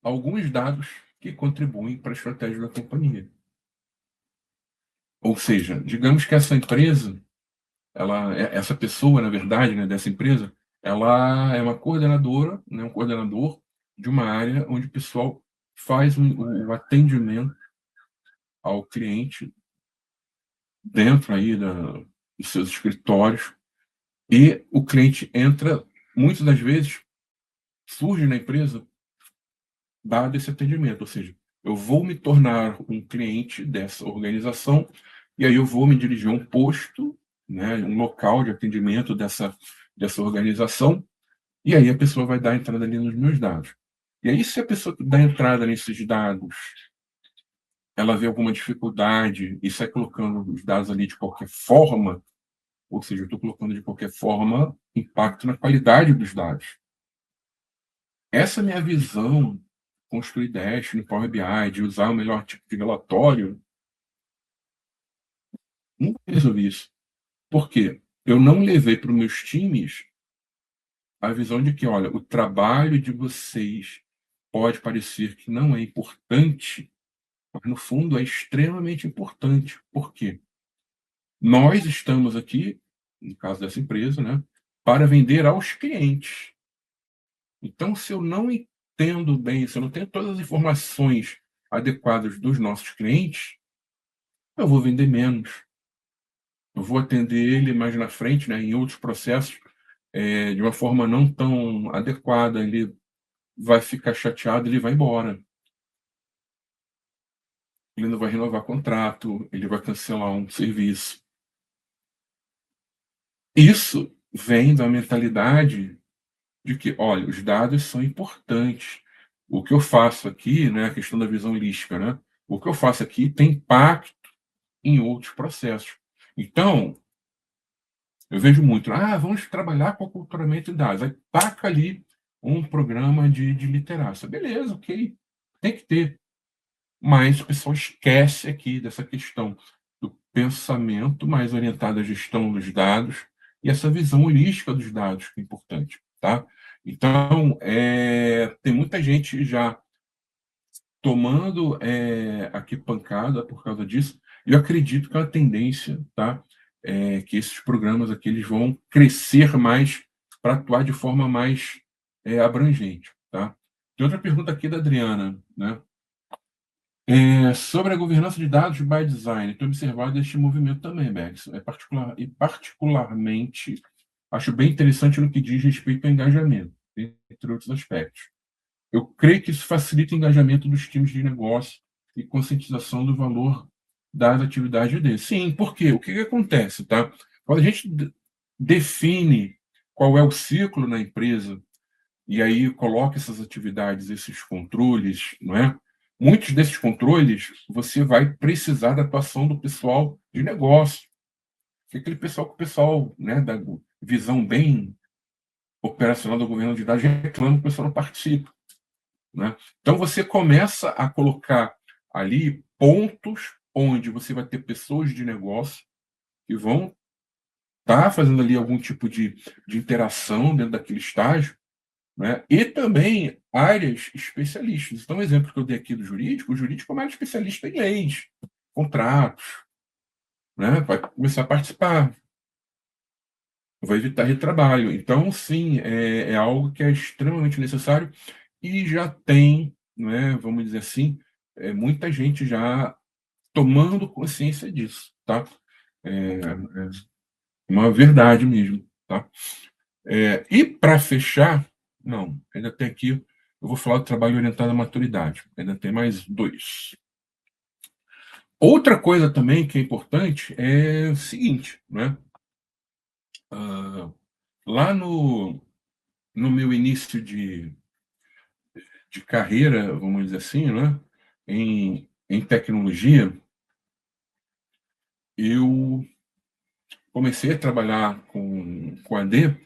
alguns dados que contribuem para a estratégia da companhia. Ou seja, digamos que essa empresa, essa pessoa, na verdade, né, dessa empresa, ela é uma coordenadora, né, um coordenador de uma área onde o pessoal faz o atendimento ao cliente dentro aí dos seus escritórios e o cliente entra, muitas das vezes, surge na empresa dado esse atendimento, ou seja, eu vou me tornar um cliente dessa organização e aí eu vou me dirigir a um posto, né, um local de atendimento dessa organização, e aí a pessoa vai dar entrada ali nos meus dados. E aí, se a pessoa dá entrada nesses dados, ela vê alguma dificuldade e sai colocando os dados ali de qualquer forma, ou seja, eu estou colocando de qualquer forma impacto na qualidade dos dados. Essa é a minha visão, construir dash no Power BI, de usar o melhor tipo de relatório, não resolvi isso. Por quê? Eu não levei para os meus times a visão de que, olha, o trabalho de vocês pode parecer que não é importante, mas no fundo é extremamente importante. Por quê? Nós estamos aqui, no caso dessa empresa, né, para vender aos clientes. Então, se eu não entendo bem, se eu não tenho todas as informações adequadas dos nossos clientes, eu vou vender menos. Eu vou atender ele mais na frente, né, em outros processos, de uma forma não tão adequada. Ele vai ficar chateado, ele vai embora. Ele não vai renovar contrato, ele vai cancelar um serviço. Isso vem da mentalidade de que, olha, os dados são importantes, o que eu faço aqui, né, a questão da visão holística, né, o que eu faço aqui tem impacto em outros processos. Então, eu vejo muito, vamos trabalhar com aculturamento de dados. Aí taca ali um programa de literacia. Beleza, ok, tem que ter. Mas o pessoal esquece aqui dessa questão do pensamento mais orientado à gestão dos dados e essa visão holística dos dados, que é importante, tá? Então, tem muita gente já tomando aqui pancada por causa disso, e eu acredito que é uma tendência, tá? Que esses programas aqui eles vão crescer mais para atuar de forma mais abrangente, tá? Tem outra pergunta aqui da Adriana, né? Sobre a governança de dados by design, tenho observado este movimento também, Max. Particularmente, acho bem interessante no que diz respeito ao engajamento, entre outros aspectos. Eu creio que isso facilita o engajamento dos times de negócio e conscientização do valor das atividades deles. Sim, por quê? O que acontece, tá? Quando a gente define qual é o ciclo na empresa e aí coloca essas atividades, esses controles, não é? Muitos desses controles você vai precisar da atuação do pessoal de negócio, que é aquele pessoal que o pessoal, né, da visão bem operacional do governo de dados reclama que o pessoal não participa, né? Então você começa a colocar ali pontos onde você vai ter pessoas de negócio que vão estar fazendo ali algum tipo de interação dentro daquele estágio, né? E também áreas especialistas. Então, o exemplo que eu dei aqui do jurídico, o jurídico é uma área especialista em leis, contratos, né? Vai começar a participar, vai evitar retrabalho. Então, sim, é algo que é extremamente necessário e já tem, né, vamos dizer assim, muita gente já tomando consciência disso, tá? É uma verdade mesmo, tá? E para fechar, não, ainda tem aqui, eu vou falar do trabalho orientado à maturidade, ainda tem mais dois. Outra coisa também que é importante é o seguinte, né? Ah, lá no meu início de carreira, vamos dizer assim, né? Em tecnologia, eu comecei a trabalhar com AD,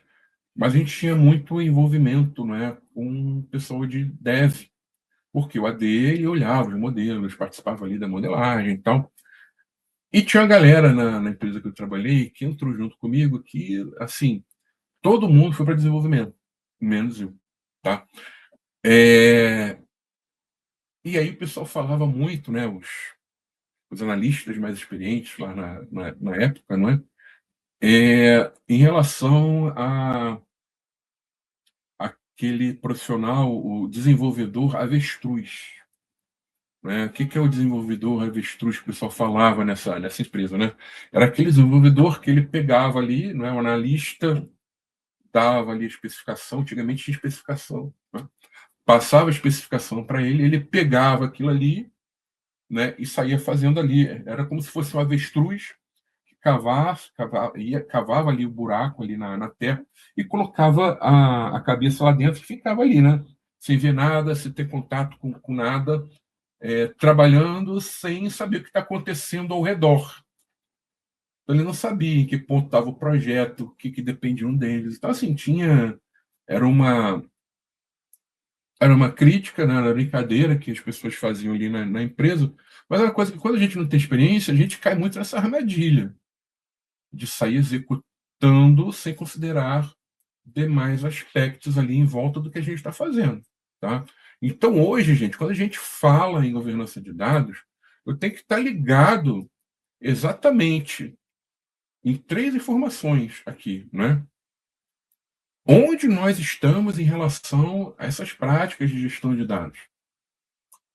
mas a gente tinha muito envolvimento, né, com o pessoal de dev, porque o AD ele olhava os modelos, participava ali da modelagem e tal. E tinha uma galera na empresa que eu trabalhei que entrou junto comigo que, assim, todo mundo foi para desenvolvimento, menos eu, tá? É, e aí o pessoal falava muito, né, os analistas mais experientes lá na época, não é? Em relação a aquele profissional, o desenvolvedor avestruz, né? O que é o desenvolvedor avestruz que o pessoal falava nessa empresa, né? Era aquele desenvolvedor que ele pegava ali, não é, o analista dava ali a especificação, antigamente tinha especificação, né? Passava a especificação para ele, ele pegava aquilo ali, né, e saía fazendo ali. Era como se fosse um avestruz que cavava ali o buraco ali na terra e colocava a cabeça lá dentro e ficava ali, né? Sem ver nada, sem ter contato com nada, trabalhando sem saber o que está acontecendo ao redor. Então, ele não sabia em que ponto estava o projeto, o que dependia um deles. Então, assim, era uma, era uma crítica, né, era uma brincadeira que as pessoas faziam ali na empresa, mas é uma coisa que, quando a gente não tem experiência, a gente cai muito nessa armadilha de sair executando sem considerar demais aspectos ali em volta do que a gente está fazendo, tá? Então, hoje, gente, quando a gente fala em governança de dados, eu tenho que estar ligado exatamente em três informações aqui, né? Onde nós estamos em relação a essas práticas de gestão de dados?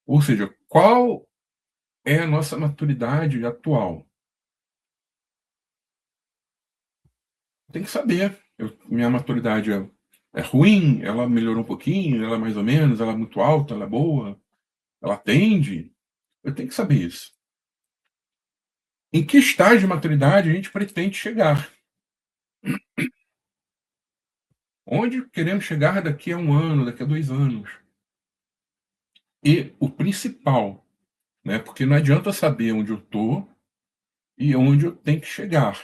Ou seja, qual é a nossa maturidade atual? Tem que saber. Minha maturidade é ruim, ela melhorou um pouquinho, ela é mais ou menos, ela é muito alta, ela é boa, ela atende. Eu tenho que saber isso. Em que estágio de maturidade a gente pretende chegar? Onde queremos chegar daqui a 1 ano, daqui a 2 anos? E o principal, né, porque não adianta saber onde eu estou e onde eu tenho que chegar.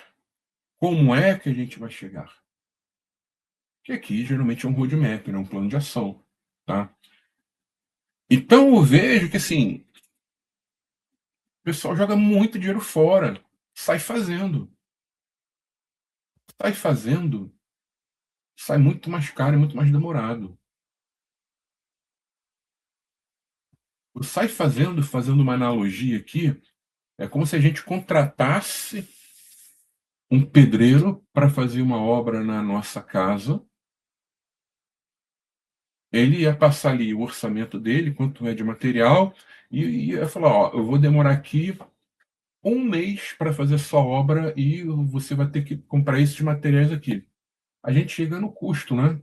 Como é que a gente vai chegar? Que aqui geralmente é um roadmap, né, um plano de ação, tá? Então eu vejo que assim, o pessoal joga muito dinheiro fora, sai fazendo, sai fazendo, sai muito mais caro e muito mais demorado. O sai fazendo, fazendo uma analogia aqui, é como se a gente contratasse um pedreiro para fazer uma obra na nossa casa. Ele ia passar ali o orçamento dele, quanto é de material, e ia falar: ó, eu vou demorar aqui um mês para fazer sua obra e você vai ter que comprar esses materiais aqui. A gente chega no custo, né?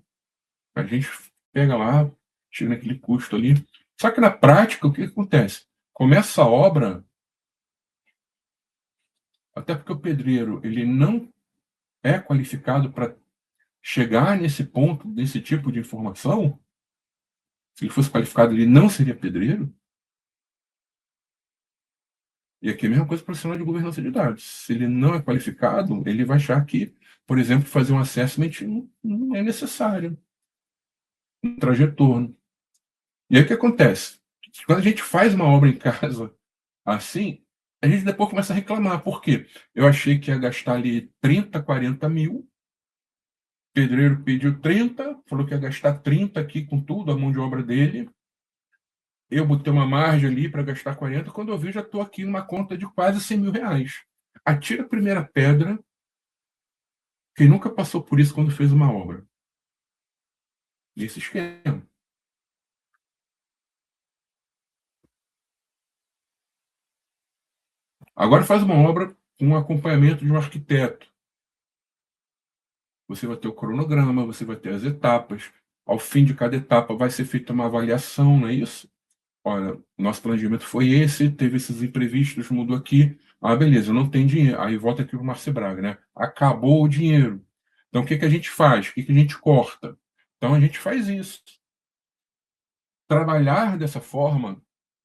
A gente pega lá, chega naquele custo ali. Só que na prática, o que acontece? Começa a obra, até porque o pedreiro ele não é qualificado para chegar nesse ponto, desse tipo de informação. Se ele fosse qualificado, ele não seria pedreiro. E aqui é a mesma coisa para o profissional de governança de dados. Se ele não é qualificado, ele vai achar que, por exemplo, fazer um assessment não é necessário, um trajetorno. E aí o que acontece? Quando a gente faz uma obra em casa assim, a gente depois começa a reclamar. Por quê? Eu achei que ia gastar ali 30, 40 mil, o pedreiro pediu 30, falou que ia gastar 30 aqui com tudo, a mão de obra dele. Eu botei uma margem ali para gastar 40, quando eu vi, já estou aqui numa conta de quase 100 mil reais. Atira a primeira pedra quem nunca passou por isso quando fez uma obra. Esse esquema. Agora faz uma obra com acompanhamento de um arquiteto. Você vai ter o cronograma, você vai ter as etapas. Ao fim de cada etapa vai ser feita uma avaliação, não é isso? Olha, nosso planejamento foi esse, teve esses imprevistos, mudou aqui. Ah, beleza, não tem dinheiro. Aí volta aqui para o Márcio Braga, né? Acabou o dinheiro. Então, o que, que a gente faz? O que, que a gente corta? Então, a gente faz isso. Trabalhar dessa forma,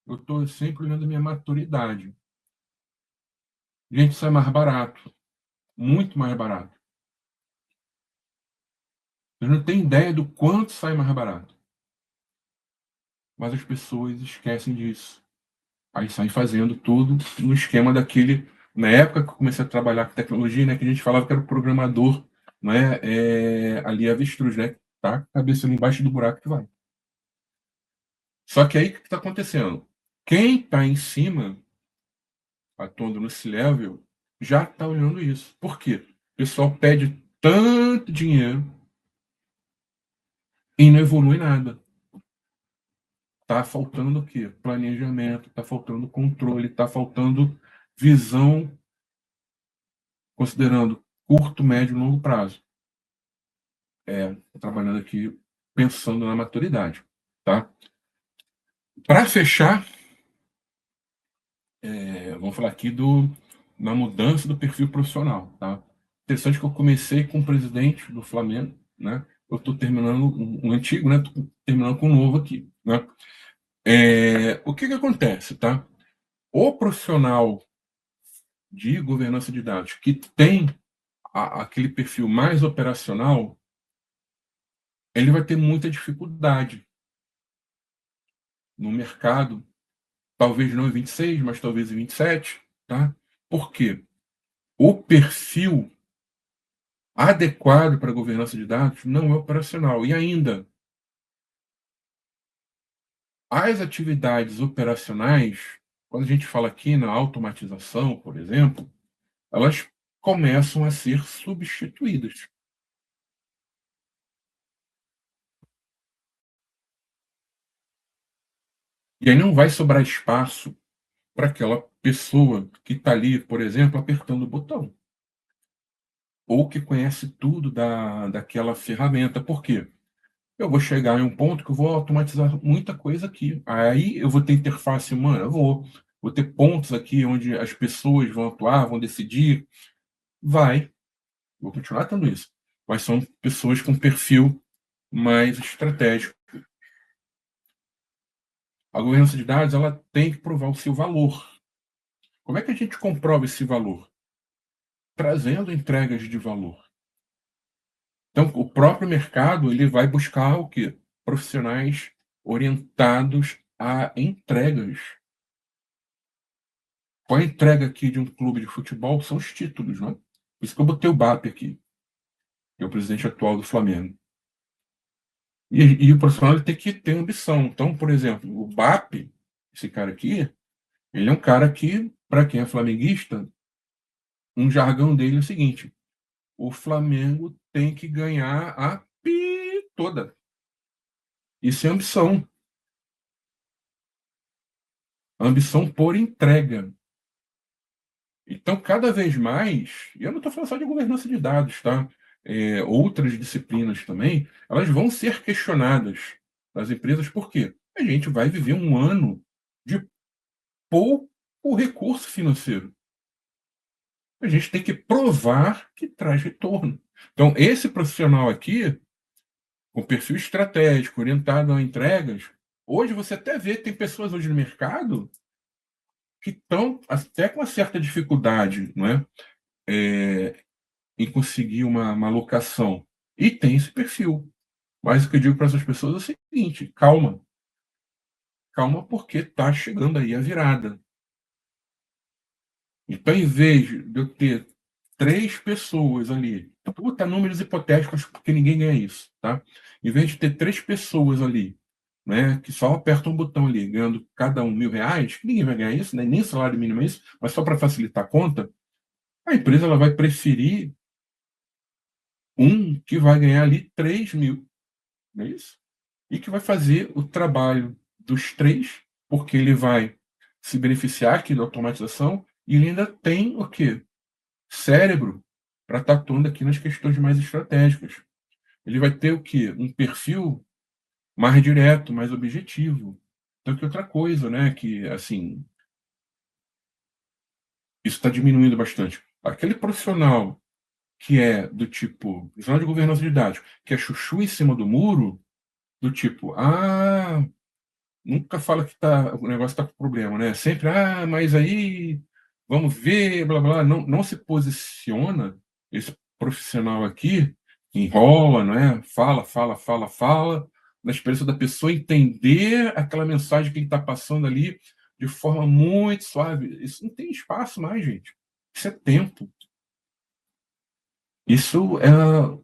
eu estou sempre olhando a minha maturidade. Gente, sai mais barato. Muito mais barato. Vocês não têm ideia do quanto sai mais barato. Mas as pessoas esquecem disso. Aí saem fazendo tudo no esquema daquele. Na época que eu comecei a trabalhar com tecnologia, né, que a gente falava que era o programador, né, ali avestruz, né? Tá? A cabeça ali embaixo do buraco que vai. Só que aí o que está acontecendo? Quem está em cima, atuando nesse level, já está olhando isso. Por quê? O pessoal pede tanto dinheiro e não evolui nada. Tá faltando o quê? Planejamento, tá faltando controle, tá faltando visão, considerando curto, médio e longo prazo. Tô trabalhando aqui pensando na maturidade, tá? Para fechar, vamos falar aqui na mudança do perfil profissional, tá? Interessante que eu comecei com o presidente do Flamengo, né? Eu estou terminando um antigo, né? Tô terminando com um novo aqui, né? O que que acontece, tá? O profissional de governança de dados que tem aquele perfil mais operacional, ele vai ter muita dificuldade no mercado, talvez não em 26, mas talvez em 27, tá? Por quê? O perfil adequado para a governança de dados não é operacional. E ainda, as atividades operacionais, quando a gente fala aqui na automatização, por exemplo, elas começam a ser substituídas. E aí não vai sobrar espaço para aquela pessoa que está ali, por exemplo, apertando o botão, ou que conhece tudo daquela ferramenta. Por quê? Eu vou chegar em um ponto que eu vou automatizar muita coisa aqui. Aí eu vou ter interface humana, vou ter pontos aqui onde as pessoas vão atuar, vão decidir. Vou continuar tendo isso. Mas são pessoas com perfil mais estratégico. A governança de dados, ela tem que provar o seu valor. Como é que a gente comprova esse valor? Trazendo entregas de valor. Então, o próprio mercado, ele vai buscar o quê? Profissionais orientados a entregas. Qual a entrega aqui de um clube de futebol? São os títulos, né? Por isso que eu botei o BAP aqui, que é o presidente atual do Flamengo. E o profissional ele tem que ter ambição. Então, por exemplo, o BAP, esse cara aqui, ele é um cara que, para quem é flamenguista, um jargão dele é o seguinte: o Flamengo tem que ganhar a toda. Isso é ambição. Ambição por entrega. Então, cada vez mais, e eu não estou falando só de governança de dados, tá? Outras disciplinas também, elas vão ser questionadas nas empresas, por quê? A gente vai viver um ano de pouco recurso financeiro. A gente tem que provar que traz retorno. Então, esse profissional aqui, com perfil estratégico, orientado a entregas, hoje você até vê, tem pessoas hoje no mercado que estão até com uma certa dificuldade, não é? Em conseguir uma locação. E tem esse perfil. Mas o que eu digo para essas pessoas é o seguinte: calma. Calma, porque está chegando aí a virada. Então, em vez de eu ter 3 pessoas ali, eu vou botar números hipotéticos porque ninguém ganha isso, tá? Em vez de ter 3 pessoas ali, né, que só apertam um botão ali, ganhando cada um R$ 1.000, que ninguém vai ganhar isso, né, nem salário mínimo é isso, mas só para facilitar a conta, a empresa ela vai preferir um que vai ganhar ali 3.000, não é isso? E que vai fazer o trabalho dos 3, porque ele vai se beneficiar aqui da automatização e ele ainda tem o quê? Cérebro para estar atuando aqui nas questões mais estratégicas. Ele vai ter o quê? Um perfil mais direto, mais objetivo. Então, que outra coisa, né? Que, assim, isso está diminuindo bastante. Aquele profissional que é do tipo, profissional de governança de dados, que é chuchu em cima do muro, do tipo, nunca fala que o negócio está com problema, né? Sempre, mas aí, vamos ver, blá, blá. Não, não se posiciona esse profissional aqui, enrola, não é? Fala, fala, fala, fala, na esperança da pessoa entender aquela mensagem que ele está passando ali de forma muito suave. Isso não tem espaço mais, gente. Isso é tempo. Isso é a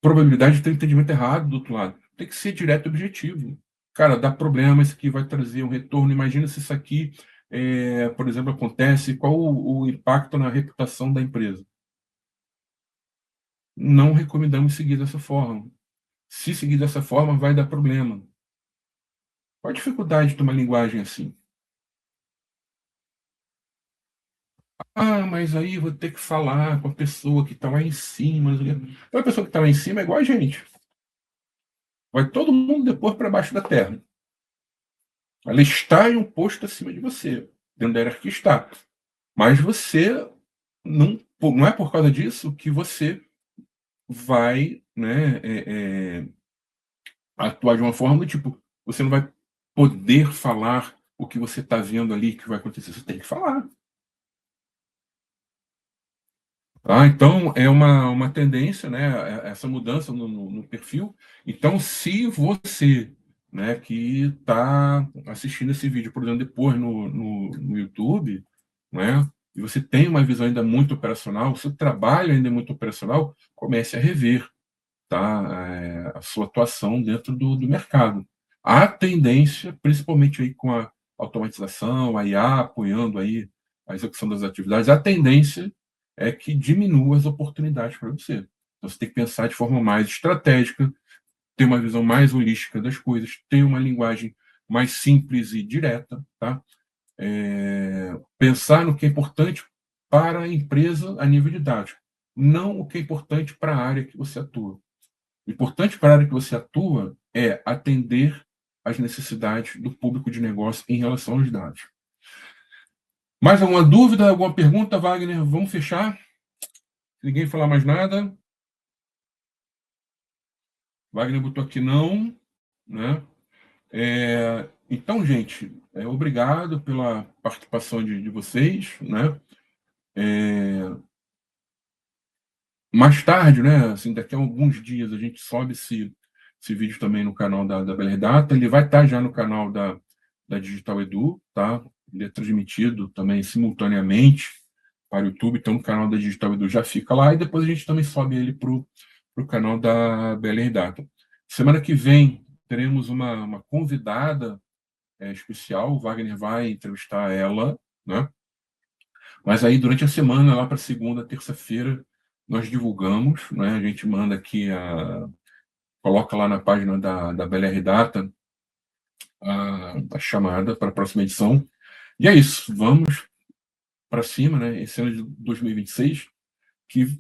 probabilidade de ter um entendimento errado do outro lado. Tem que ser direto e objetivo. Cara, dá problema, isso aqui vai trazer um retorno. Imagina se isso aqui, por exemplo, acontece, qual o impacto na reputação da empresa. Não recomendamos seguir dessa forma. Se seguir dessa forma, vai dar problema. Qual a dificuldade de uma linguagem assim? Mas aí vou ter que falar com a pessoa que está lá em cima. Então, a pessoa que está lá em cima é igual a gente. Vai todo mundo depois para baixo da terra. Ela está em um posto acima de você, dentro da hierarquia está. Mas você não é por causa disso que você vai, né, atuar de uma forma do tipo, você não vai poder falar o que você está vendo ali que vai acontecer. Você tem que falar. Então, é uma tendência, né, essa mudança no perfil. Então, se você, né, que está assistindo esse vídeo, por exemplo, depois no YouTube, né, e você tem uma visão ainda muito operacional, o seu trabalho ainda é muito operacional, comece a rever, tá, a sua atuação dentro do mercado. A tendência, principalmente aí com a automatização, a IA apoiando aí a execução das atividades, a tendência é que diminua as oportunidades para você. Então, você tem que pensar de forma mais estratégica, ter uma visão mais holística das coisas, ter uma linguagem mais simples e direta, tá? Pensar no que é importante para a empresa a nível de dados, não o que é importante para a área que você atua. O importante para a área que você atua é atender às necessidades do público de negócio em relação aos dados. Mais alguma dúvida, alguma pergunta, Wagner? Vamos fechar? Se ninguém falar mais nada. Wagner botou aqui não, né? Então, gente, obrigado pela participação de vocês, né? Mais tarde, né? Assim, daqui a alguns dias a gente sobe esse vídeo também no canal da Bela Data. Ele vai estar já no canal da Digital Edu, tá? Ele é transmitido também simultaneamente para o YouTube, então o canal da Digital Edu já fica lá e depois a gente também sobe ele para o canal da Bela Data. Semana que vem teremos uma convidada especial, o Wagner vai entrevistar ela, né? Mas aí, durante a semana, lá para segunda, terça-feira, nós divulgamos, né? A gente manda aqui, coloca lá na página da BLR Data a chamada para a próxima edição. E é isso, vamos para cima, né? Esse ano de 2026, que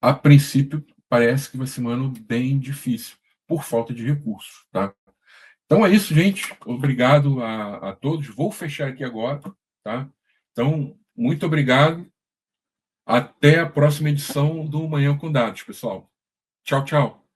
a princípio parece que vai ser um ano bem difícil, por falta de recursos, tá? Então é isso, gente. Obrigado a todos. Vou fechar aqui agora, tá? Então, muito obrigado. Até a próxima edição do Manhã com Dados, pessoal. Tchau, tchau.